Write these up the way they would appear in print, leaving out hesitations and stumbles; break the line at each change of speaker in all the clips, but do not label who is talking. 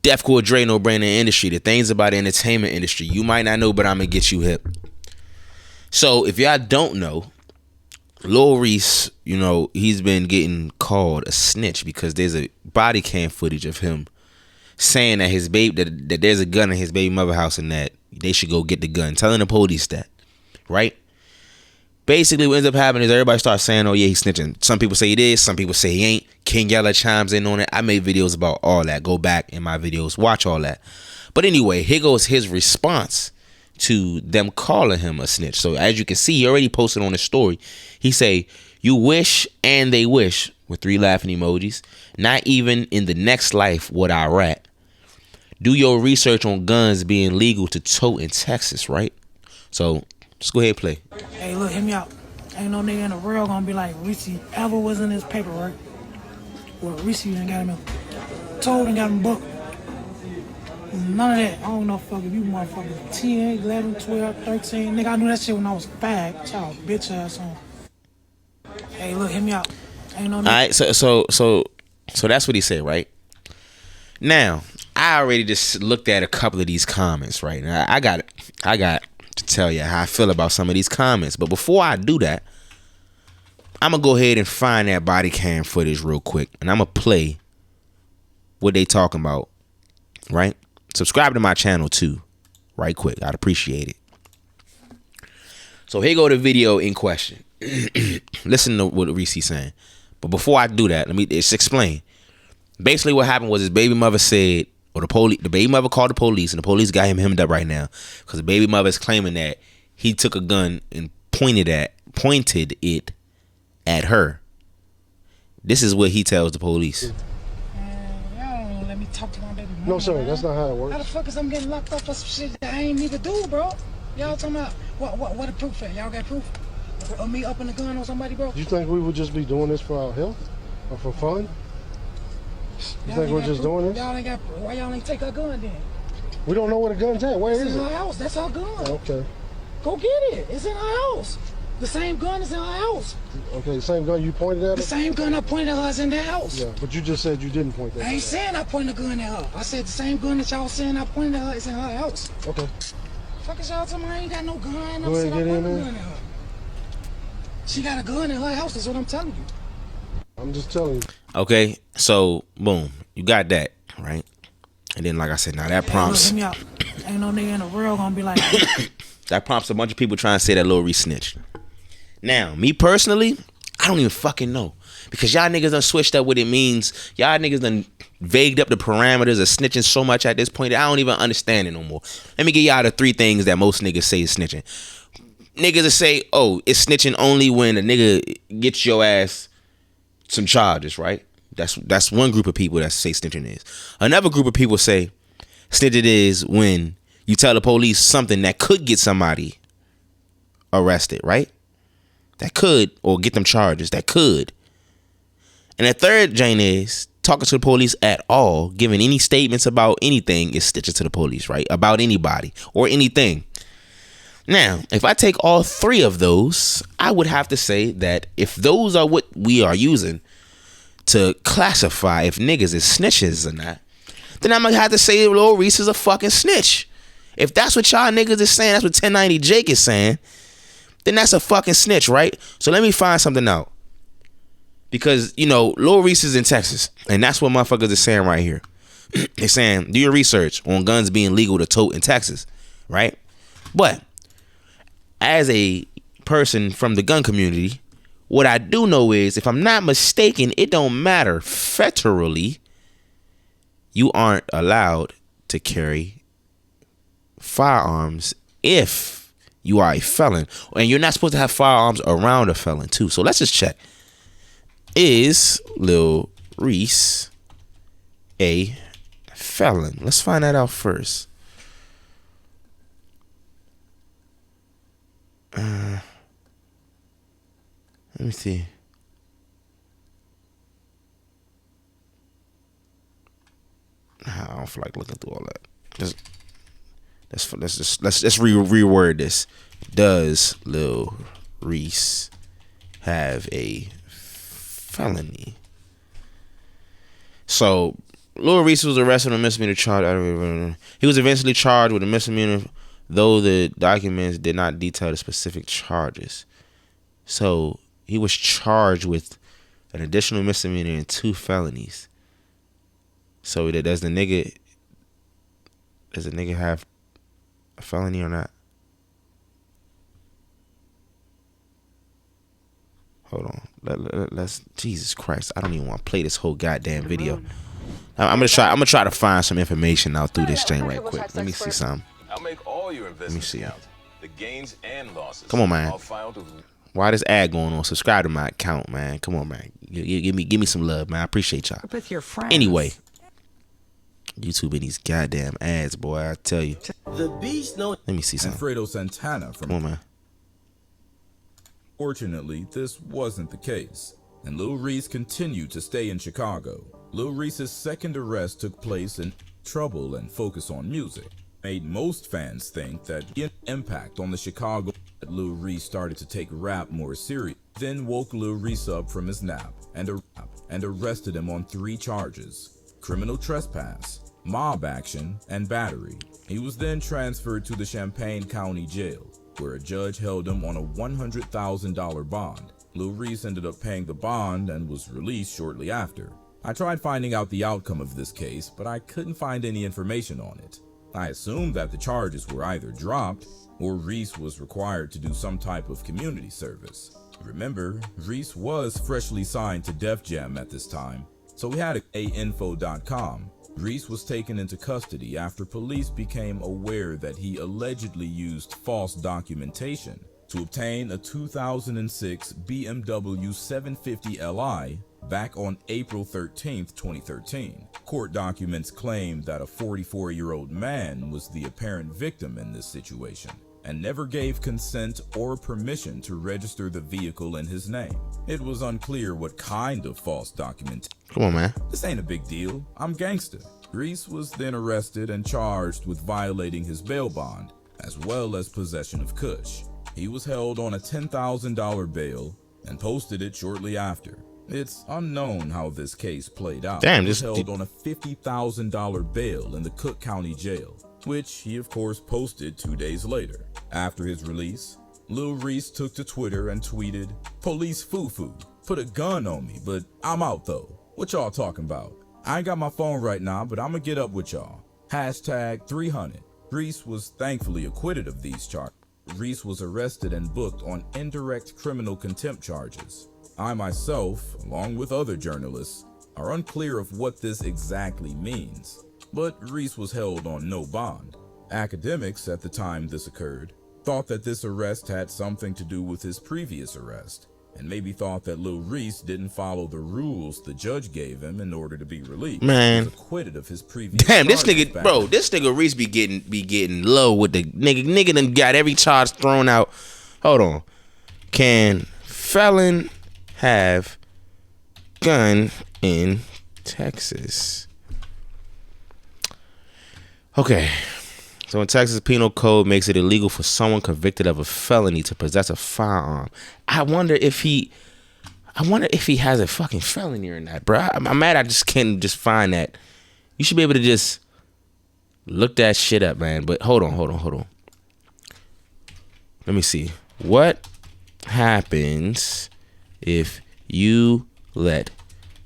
Deathcore Dre, No Brainer industry, the things about the entertainment industry. You might not know, but I'm gonna get you hip. So if y'all don't know, Lil Reese, you know, he's been getting called a snitch because there's a body cam footage of him saying that his baby that there's a gun in his baby mother house and that they should go get the gun, telling the police that, right? Basically, what ends up happening is everybody starts saying, "Oh yeah, he's snitching." Some people say he is, some people say he ain't. King Yella chimes in on it. I made videos about all that. Go back in my videos, watch all that. But anyway, here goes his response to them calling him a snitch. So as you can see, he already posted on his story. He say, "You wish and they wish," with 3 laughing emojis. "Not even in the next life would I rat. Do your research on guns being legal to tote in Texas," right? So let's go ahead and play.
Hey, look, hear me out. Ain't no nigga in the world gonna be like Reese ever was in his paper, right? Well, Reese ain't got him told and got him booked. None of that. I don't know fuck if you motherfucking 10, 11, 12, 13. Nigga, I knew that shit when I was 5. Child, bitch ass on. Hey, look, hear me out. Ain't no nigga.
Alright, so that's what he said, right? Now, I already just looked at a couple of these comments, right? Now, I got to tell you how I feel about some of these comments. But before I do that, I'm going to go ahead and find that body cam footage real quick. And I'm going to play what they talking about, right? Subscribe to my channel too, right quick. I'd appreciate it. So here go the video in question. Listen to what Reese saying. But before I do that, let me just explain. Basically what happened was his baby mother said, or the baby mother called the police, and the police got him hemmed up right now because the baby mother is claiming that he took a gun and pointed it at her. This is what he tells the police.
Y'all don't let me talk to my baby mama.
No, sir, that's not how it works.
How the fuck is I'm getting locked up for some shit that I ain't even do, bro? Y'all talking about what the proof at? Y'all got proof of me upping the gun on somebody, bro?
You think we would just be doing this for our health or for fun? You think we're just doing this?
Y'all ain't got. Why y'all ain't take her gun then?
We don't know where the gun's at. Where
It's
is
in
it?
her house. That's her gun.
Okay.
Go get it. It's in her house. The same gun is in her house.
Okay, the same gun you pointed at
The
her?
same gun I pointed at her is in the house.
Yeah, but you just said you didn't point that.
I ain't saying I pointed a gun at her. I said the same gun that y'all saying I pointed at her is in her house.
Okay.
Fuck is y'all telling me I ain't got no gun?
Go ahead,
I
get in
pointed a
there.
gun at her. She got a gun in her house. That's what I'm telling you.
I'm just telling you.
Okay, so boom, you got that, right? And then like I said, now that prompts
Hey, look, hear me out. Ain't no nigga in the world gonna be like
that prompts a bunch of people trying to say that Lil Reese snitched. Now, me personally, I don't even fucking know. Because y'all niggas done switched up what it means. Y'all niggas done vagued up the parameters of snitching so much at this point that I don't even understand it no more. Let me give y'all the 3 things that most niggas say is snitching. Niggas will say, oh, it's snitching only when a nigga gets your ass some charges, right? That's one group of people that say snitching is. Another group of people say snitching is when you tell the police something that could get somebody arrested, right? That could, or get them charges, that could. And the third Jane is talking to the police at all, giving any statements about anything is snitching to the police, right? About anybody or anything. Now, if I take all 3 of those, I would have to say that if those are what we are using to classify if niggas is snitches or not, then I'm gonna have to say Lil Reese is a fucking snitch. If that's what y'all niggas is saying, that's what 1090 Jake is saying, then that's a fucking snitch, right? So let me find something out. Because, you know, Lil Reese is in Texas, and that's what motherfuckers are saying right here. They're saying, do your research on guns being legal to tote in Texas, right? But as a person from the gun community, what I do know is, if I'm not mistaken, it don't matter federally, you aren't allowed to carry firearms if you are a felon, and you're not supposed to have firearms around a felon too. So let's just check. Is Lil Reese a felon? Let's find that out first. Let me see. I don't feel like looking through all that. Let's reword this. Does Lil Reese have a felony? So Lil Reese was arrested on a misdemeanor charge. He was eventually charged with a misdemeanor, though the documents did not detail the specific charges. So he was charged with an additional misdemeanor and 2 felonies. So does the nigga have a felony or not? Hold on. Let's Jesus Christ. I don't even want to play this whole goddamn video. I'm gonna try to find some information out through this thing right quick. Let me see something.
I'll make all your
Let me see.
the gains and losses.
Come on, man. Why this ad going on? Subscribe to my account, man. Come on, man. Give me some love, man. I appreciate y'all.
With your friends.
Anyway, YouTube and these goddamn ads, boy. I tell you.
The beast knows.
Let me see something.
Fredo Santana from.
Come on, man.
Fortunately, this wasn't the case, and Lil Reese continued to stay in Chicago. Lil Reese's second arrest took place in trouble and focus on music. Made most fans think that the impact on the Chicago that Lil Reese started to take rap more serious, then woke Lil Reese up from his nap and arrested him on 3 charges: criminal trespass, mob action, and battery. He was then transferred to the Champaign County Jail, where a judge held him on a $100,000 bond. Lil Reese ended up paying the bond and was released shortly after. I tried finding out the outcome of this case, but I couldn't find any information on it. I assumed that the charges were either dropped or Reese was required to do some type of community service. Remember, Reese was freshly signed to Def Jam at this time, so we had info.com. Reese was taken into custody after police became aware that he allegedly used false documentation to obtain a 2006 BMW 750 Li back on April 13, 2013. Court documents claim that a 44-year-old man was the apparent victim in this situation and never gave consent or permission to register the vehicle in his name. It was unclear what kind of false documentation.
Come on, man.
This ain't a big deal. I'm gangster. Reese was then arrested and charged with violating his bail bond, as well as possession of kush. He was held on a $10,000 bail and posted it shortly after. It's unknown how this case played out.
Damn,
he was
this
held on a $50,000 bail in the Cook County Jail, which he of course posted 2 days later. After his release, Lil Reese took to Twitter and tweeted, "Police foo-foo, put a gun on me, but I'm out though. What y'all talking about? I ain't got my phone right now, but I'ma get up with y'all. Hashtag 300. Reese was thankfully acquitted of these charges. Reese was arrested and booked on indirect criminal contempt charges. I myself, along with other journalists, are unclear of what this exactly means, but Reese was held on no bond. Academics at the time this occurred thought that this arrest had something to do with his previous arrest, and maybe thought that Lil Reese didn't follow the rules the judge gave him in order to be released.
Man,
he was acquitted of his previous.
Damn, this nigga, bro, this nigga Reese be getting low with the nigga done got every charge thrown out. Hold on, can felon have gun in Texas? Okay. So in Texas, penal code makes it illegal for someone convicted of a felony to possess a firearm. I wonder if he has a fucking felony or not, bro. I'm mad I just can't just find that. You should be able to just look that shit up, man. But hold on. Let me see. What happens if you let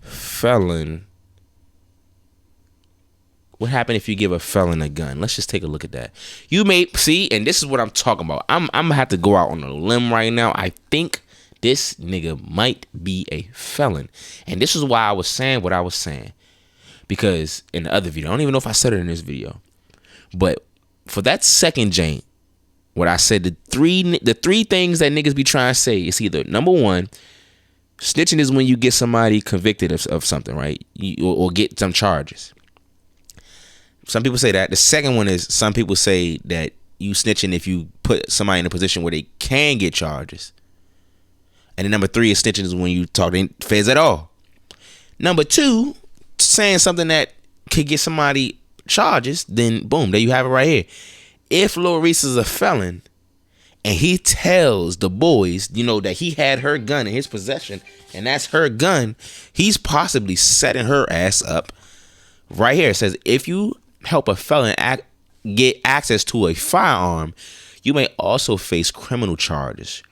felon... What happened if you give a felon a gun? Let's just take a look at that. You may see, and this is what I'm talking about. I'm gonna have to go out on a limb right now. I think this nigga might be a felon, and this is why I was saying what I was saying. Because in the other video, I don't even know if I said it in this video, but for that second jank, what I said, the three things that niggas be trying to say is either number one, snitching is when you get somebody convicted of something, right? Or get some charges. Some people say that. The second one is some people say that you snitching if you put somebody in a position where they can get charges. And then number three is snitching is when you talk to feds at all. Number two, saying something that could get somebody charges, then boom, there you have it right here. If Lil Reese is a felon and he tells the boys, that he had her gun in his possession and that's her gun, he's possibly setting her ass up right here, it says, if you help a felon get access to a firearm, you may also face criminal charges.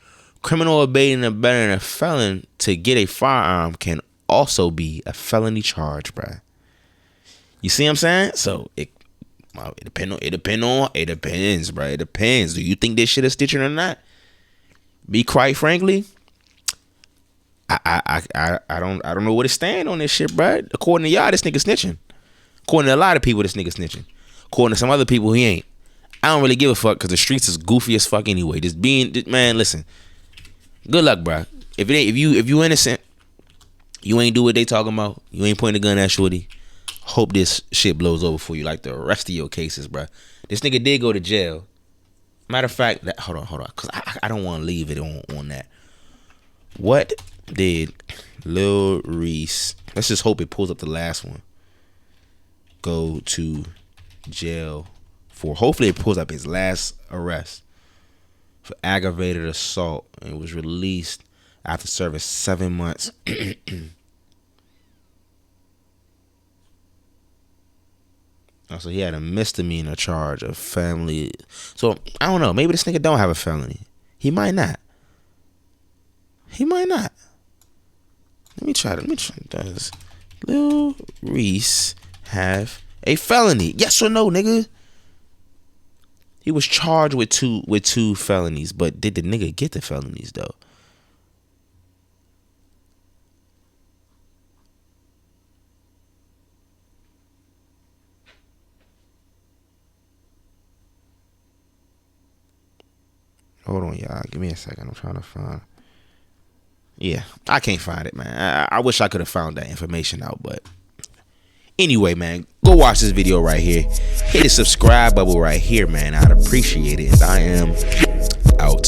Criminal aiding and abetting a felon to get a firearm can also be a felony charge, bruh. You see what I'm saying? So it depends, bruh. It depends. Do you think this shit is stitching or not? Be quite frankly, I don't know where to stand on this shit, bruh. According to y'all, this nigga snitching. According to a lot of people, this nigga snitching. According to some other people, he ain't. I don't really give a fuck because the streets is goofy as fuck anyway. Man, listen. Good luck, bro. If you innocent, you ain't do what they talking about. You ain't pointing a gun at shorty. Hope this shit blows over for you like the rest of your cases, bro. This nigga did go to jail. Matter of fact, hold on, because I don't want to leave it on that. What did Lil Reese? Let's just hope it pulls up the last one. Go to jail for. Hopefully, it pulls up his last arrest for aggravated assault and was released after serving 7 months. Also, he had a misdemeanor charge of family. So, I don't know. Maybe this nigga don't have a felony. He might not. Let me try this. Lil Reese have a felony? Yes or no, nigga? He was charged with two felonies, but did the nigga get the felonies though? Hold on, y'all. Give me a second. I'm trying to find. Yeah, I can't find it, man. I wish I could have found that information out, but anyway, man, go watch this video right here. Hit the subscribe button right here, man. I'd appreciate it. I am out.